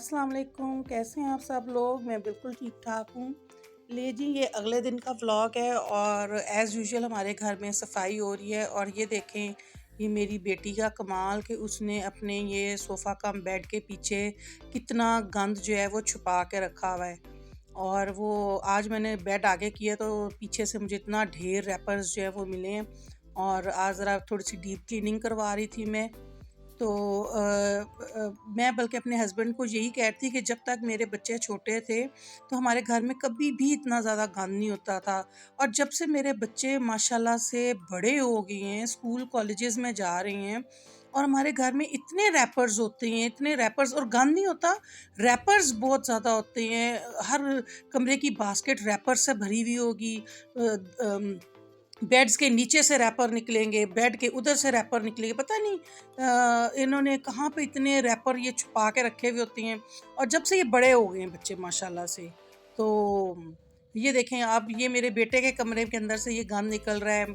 अस्सलाम वालेकुम, कैसे हैं आप सब लोग? मैं बिल्कुल ठीक-ठाक हूँ। ले जी, ये अगले दिन का व्लॉग है और एज़ यूजुअल हमारे घर में सफाई हो रही है और ये देखें, ये मेरी बेटी का कमाल कि उसने अपने ये सोफ़ा कम बेड के पीछे कितना गंद जो है वो छुपा के रखा हुआ है। और वो आज मैंने बेड आगे किया तो पीछे से मुझे इतना ढेर रैपर्स जो है वो मिले हैं और आज ज़रा थोड़ी-सी डीप क्लीनिंग करवा रही थी मैं। तो मैं बल्कि अपने हस्बैंड को यही कहती कि जब तक मेरे बच्चे छोटे थे तो हमारे घर में कभी भी इतना ज़्यादा गंद नहीं होता था और जब से मेरे बच्चे माशाल्लाह से बड़े हो गए हैं, स्कूल कॉलेजेस में जा रहे हैं और हमारे घर में इतने रैपर्स होते हैं, इतने रैपर्स और गंद नहीं होता, रैपर्स बहुत ज़्यादा होते हैं। हर कमरे की बास्केट रैपर से भरी हुई होगी। बेड्स के नीचे से रैपर निकलेंगे, बेड के उधर से रैपर निकलेंगे, पता नहीं इन्होंने कहाँ पे इतने रैपर ये छुपा के रखे हुए होते हैं। और जब से ये बड़े हो गए हैं बच्चे माशाल्लाह से, तो ये देखें आप, ये मेरे बेटे के कमरे के अंदर से ये गंद निकल रहा है।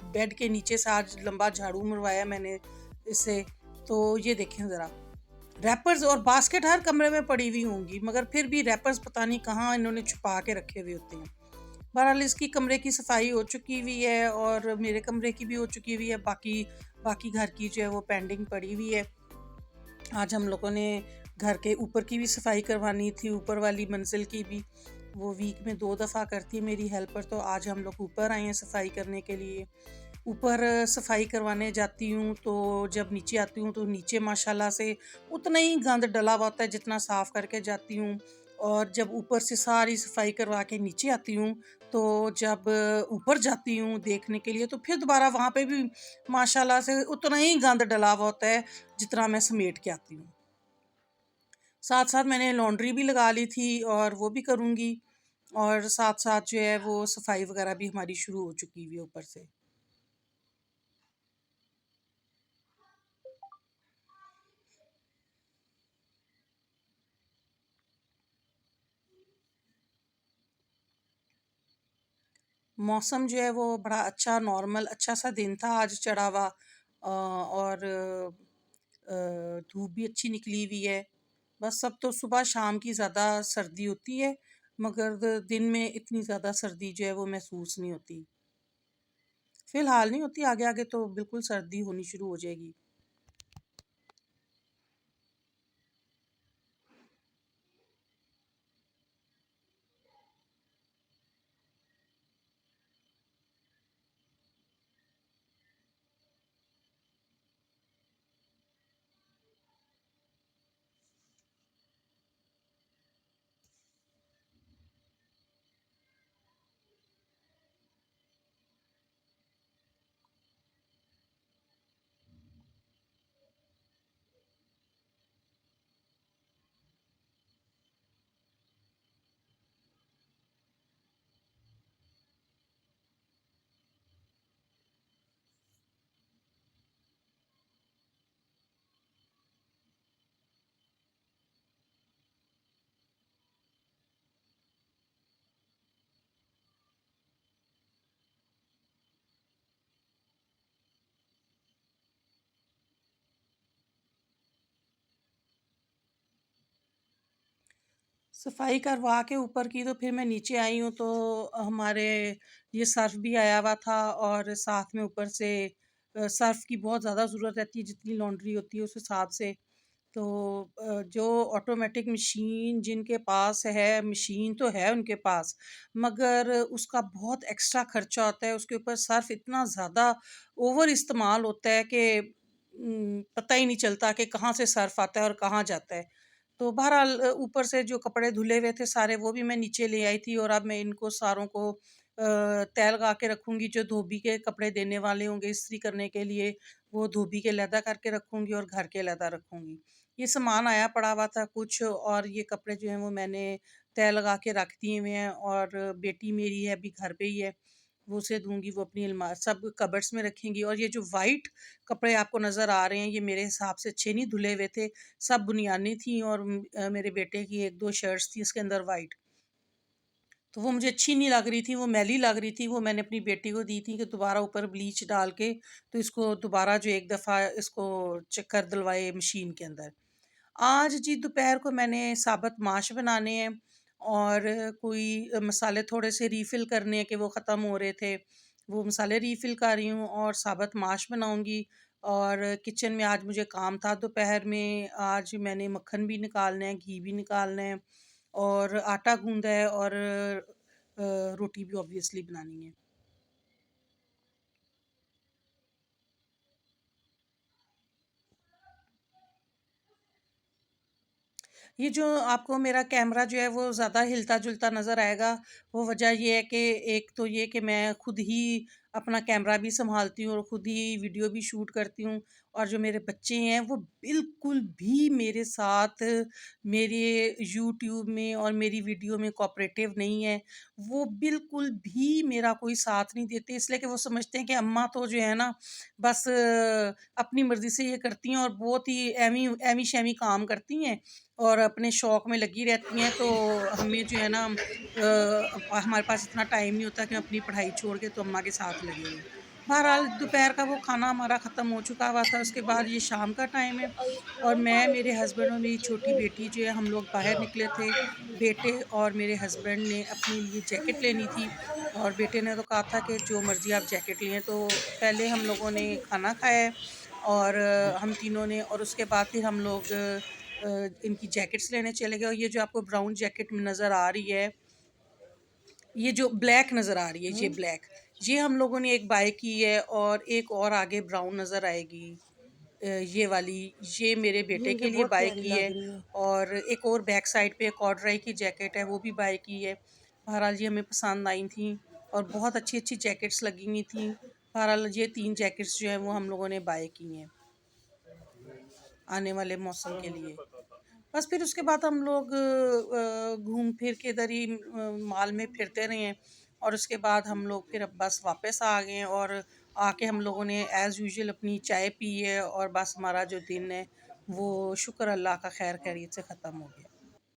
बेड के नीचे से आज लंबा झाड़ू मरवाया मैंने इससे। तो ये देखें ज़रा, रैपर्स और बास्केट हर कमरे में पड़ी हुई होंगी, मगर फिर भी रैपर्स पता नहीं कहाँ इन्होंने छुपा के रखे हुए होते हैं। बहरहाल इसकी कमरे की सफाई हो चुकी हुई है और मेरे कमरे की भी हो चुकी हुई है, बाकी बाकी घर की जो है वो पेंडिंग पड़ी हुई है। आज हम लोगों ने घर के ऊपर की भी सफाई करवानी थी, ऊपर वाली मंजिल की भी। वो वीक में 2 दफ़ा करती है मेरी हेल्पर, तो आज हम लोग ऊपर आए हैं सफाई करने के लिए। ऊपर सफाई करवाने जाती हूँ तो जब नीचे आती हूँ तो नीचे माशाल्लाह से उतना ही गंद डला हुआ होता है जितना साफ़ करके जाती हूँ। और जब ऊपर से सारी सफाई करवा के नीचे आती हूँ तो जब ऊपर जाती हूँ देखने के लिए तो फिर दोबारा वहाँ पे भी माशाल्लाह से उतना ही गंद डला हुआ होता है जितना मैं समेट के आती हूँ। साथ साथ मैंने लॉन्ड्री भी लगा ली थी और वो भी करूँगी और साथ साथ जो है वो सफाई वगैरह भी हमारी शुरू हो चुकी हुई है ऊपर से। मौसम जो है वो बड़ा अच्छा नॉर्मल अच्छा सा दिन था आज चढ़ा हुआ, और धूप भी अच्छी निकली हुई है। बस सब तो सुबह शाम की ज़्यादा सर्दी होती है, मगर दिन में इतनी ज़्यादा सर्दी जो है वो महसूस नहीं होती। फ़िलहाल नहीं होती, आगे आगे तो बिल्कुल सर्दी होनी शुरू हो जाएगी। सफाई करवा के ऊपर की तो फिर मैं नीचे आई हूँ तो हमारे ये सर्फ़ भी आया हुआ था और साथ में ऊपर से सर्फ़ की बहुत ज़्यादा ज़रूरत रहती है जितनी लॉन्ड्री होती है उस हिसाब से। तो जो ऑटोमेटिक मशीन जिनके पास है, मशीन तो है उनके पास, मगर उसका बहुत एक्स्ट्रा खर्चा होता है, उसके ऊपर सर्फ़ इतना ज़्यादा ओवर इस्तेमाल होता है कि पता ही नहीं चलता कि कहाँ से सर्फ़ आता है और कहाँ जाता है। तो बहरहाल ऊपर से जो कपड़े धुले हुए थे सारे वो भी मैं नीचे ले आई थी और अब मैं इनको सारों को तह लगा के रखूँगी। जो धोबी के कपड़े देने वाले होंगे इस्त्री करने के लिए, वो धोबी के अलहदा करके रखूँगी और घर के अलहदा रखूँगी। ये सामान आया पड़ा हुआ था कुछ और ये कपड़े जो हैं वो मैंने तह लगा के रख दिए हुए हैं और बेटी मेरी है अभी घर पे ही है, वो उसे दूँगी, वो अपनी सब कबर्ड्स में रखेंगी। और ये जो वाइट कपड़े आपको नज़र आ रहे हैं ये मेरे हिसाब से अच्छे नहीं धुले हुए थे, सब बुनियानी थी और मेरे बेटे की 1-2 शर्ट्स थी इसके अंदर वाइट, तो वो मुझे अच्छी नहीं लग रही थी, वो मैली लग रही थी, वो मैंने अपनी बेटी को दी थी कि दोबारा ऊपर ब्लीच डाल के तो इसको दोबारा जो एक दफ़ा इसको चक्कर दिलवाए मशीन के अंदर। आज जी दोपहर को मैंने साबुत माश बनाने हैं और कोई मसाले थोड़े से रीफ़िल करने हैं कि वो ख़त्म हो रहे थे। वो मसाले रीफ़िल कर रही हूँ और साबुत माश बनाऊँगी। और किचन में आज मुझे काम था दोपहर में, आज मैंने मक्खन भी निकालना है, घी भी निकालना है और आटा गूँधा है और रोटी भी ऑब्वियसली बनानी है। ये जो आपको मेरा कैमरा जो है वो ज़्यादा हिलता-जुलता नज़र आएगा, वो वजह ये है कि एक तो ये कि मैं खुद ही अपना कैमरा भी सँभालती हूँ और खुद ही वीडियो भी शूट करती हूँ और जो मेरे बच्चे हैं वो बिल्कुल भी मेरे साथ मेरे यूट्यूब में और मेरी वीडियो में कोऑपरेटिव नहीं है। वो बिल्कुल भी मेरा कोई साथ नहीं देते, इसलिए कि वो समझते हैं कि अम्मा तो जो है ना बस अपनी मर्ज़ी से ये करती हैं और बहुत ही एमी-शेमी काम करती हैं और अपने शौक में लगी रहती हैं, तो हमें जो है ना हमारे पास इतना टाइम नहीं होता कि हम अपनी पढ़ाई छोड़ के तो अम्मा के साथ लगे रहें। बहरहाल दोपहर का वो खाना हमारा ख़त्म हो चुका हुआ था, उसके बाद ये शाम का टाइम है और मैं, मेरे हस्बैंड और मेरी छोटी बेटी जो है हम लोग बाहर निकले थे। बेटे और मेरे हस्बैंड ने अपने लिए जैकेट लेनी थी और बेटे ने तो कहा था कि जो मर्ज़ी आप जैकेट लें, तो पहले हम लोगों ने खाना खाया है और हम तीनों ने, और उसके बाद फिर हम लोग इनकी जैकेट्स लेने चले गए और ये जो आपको ब्राउन जैकेट नज़र आ रही है, ये जो ब्लैक नज़र आ रही है, ये ब्लैक, ये हम लोगों ने एक बाय की है और एक और आगे ब्राउन नज़र आएगी, ये वाली, ये मेरे बेटे के लिए बाय की है और एक और बैक साइड पे कॉर्डराई की जैकेट है, वो भी बाय की है। बहरहाल ये हमें पसंद आई थी और बहुत अच्छी-अच्छी जैकेट्स लगी हुई थी। बहरहाल ये 3 जैकेट्स जो हैं वो हम लोगों ने बाय की हैं, आने वाले मौसम के लिए। बस फिर उसके बाद हम लोग घूम फिर के इधर ही मॉल में फिरते रहे हैं और उसके बाद हम लोग फिर अब बस वापस आ गए हैं और आके हम लोगों ने एज़ यूजुअल अपनी चाय पी है और बस हमारा जो दिन है वो शुक्र अल्लाह का खैर खैरियत से ख़त्म हो गया।